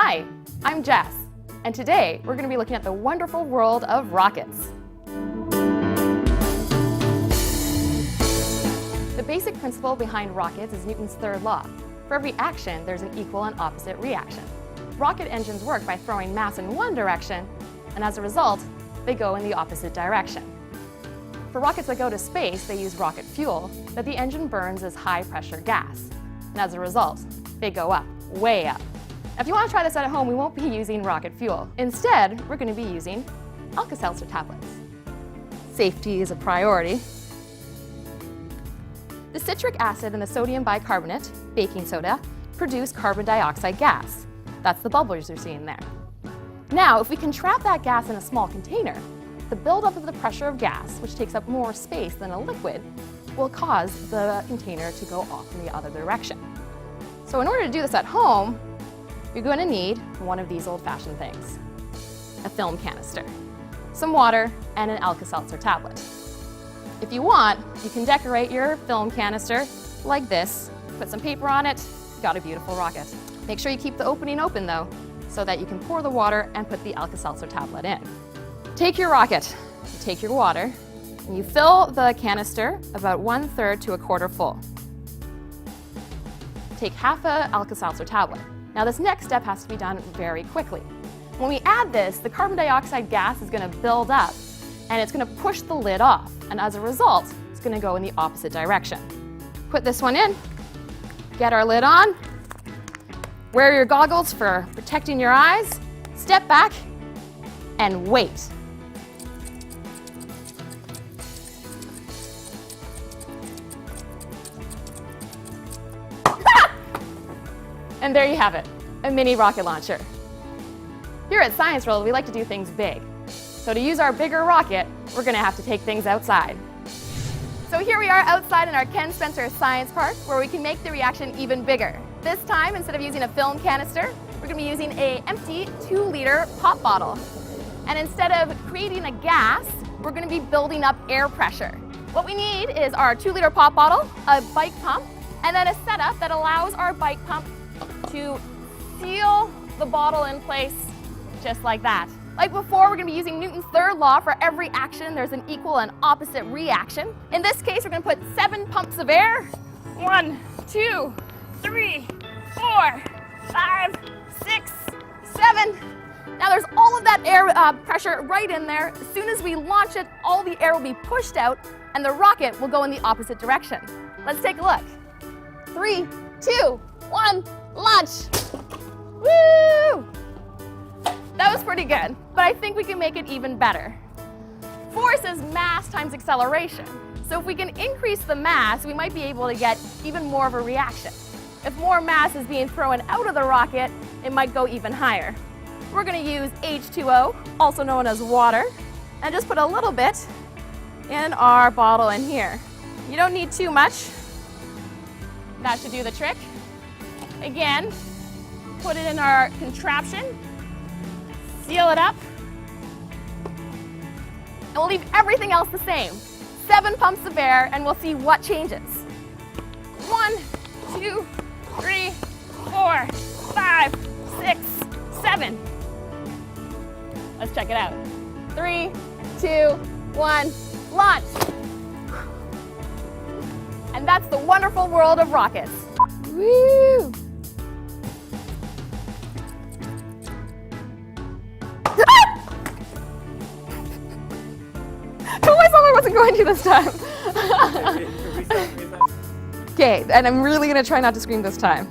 Hi, I'm Jess, and today we're going to be looking at the wonderful world of rockets. The basic principle behind rockets is Newton's third law. For every action, there's an equal and opposite reaction. Rocket engines work by throwing mass in one direction, and as a result, they go in the opposite direction. For rockets that go to space, they use rocket fuel that the engine burns as high-pressure gas. And as a result, they go up, way up. If you want to try this at home, we won't be using rocket fuel. Instead, we're going to be using Alka-Seltzer tablets. Safety is a priority. The citric acid and the sodium bicarbonate, baking soda, produce carbon dioxide gas. That's the bubbles you're seeing there. Now, if we can trap that gas in a small container, the buildup of the pressure of gas, which takes up more space than a liquid, will cause the container to go off in the other direction. So in order to do this at home, you're going to need one of these old-fashioned things: a film canister, some water, and an Alka-Seltzer tablet. If you want, you can decorate your film canister like this, put some paper on it, got a beautiful rocket. Make sure you keep the opening open though, so that you can pour the water and put the Alka-Seltzer tablet in. Take your rocket, you take your water, and you fill the canister about 1/3 to 1/4 full. Take half a Alka-Seltzer tablet. Now this next step has to be done very quickly. When we add this, the carbon dioxide gas is going to build up and it's going to push the lid off, and as a result, it's going to go in the opposite direction. Put this one in, get our lid on, wear your goggles for protecting your eyes, step back, and wait. And there you have it, a mini rocket launcher. Here at Science World, we like to do things big. So to use our bigger rocket, we're going to have to take things outside. So here we are outside in our Ken Spencer Science Park, where we can make the reaction even bigger. This time, instead of using a film canister, we're going to be using an empty 2-liter pop bottle. And instead of creating a gas, we're going to be building up air pressure. What we need is our 2-liter pop bottle, a bike pump, and then a setup that allows our bike pump to seal the bottle in place just like that. Like before, we're going to be using Newton's third law. For every action, there's an equal and opposite reaction. In this case, we're going to put 7 pumps of air. 1, 2, 3, 4, 5, 6, 7. Now there's all of that air pressure right in there. As soon as we launch it, all the air will be pushed out and the rocket will go in the opposite direction. Let's take a look. 3, 2, 1, launch! Woo! That was pretty good, but I think we can make it even better. Force is mass times acceleration. So if we can increase the mass, we might be able to get even more of a reaction. If more mass is being thrown out of the rocket, it might go even higher. We're going to use H2O, also known as water, and just put a little bit in our bottle in here. You don't need too much. That should do the trick. Again, put it in our contraption, seal it up, and we'll leave everything else the same. 7 pumps of air, and we'll see what changes. 1, 2, 3, 4, 5, 6, 7. Let's check it out. 3, 2, 1, launch! And that's the wonderful world of rockets. Woo! I wasn't going to this time. Okay, and I'm really going to try not to scream this time.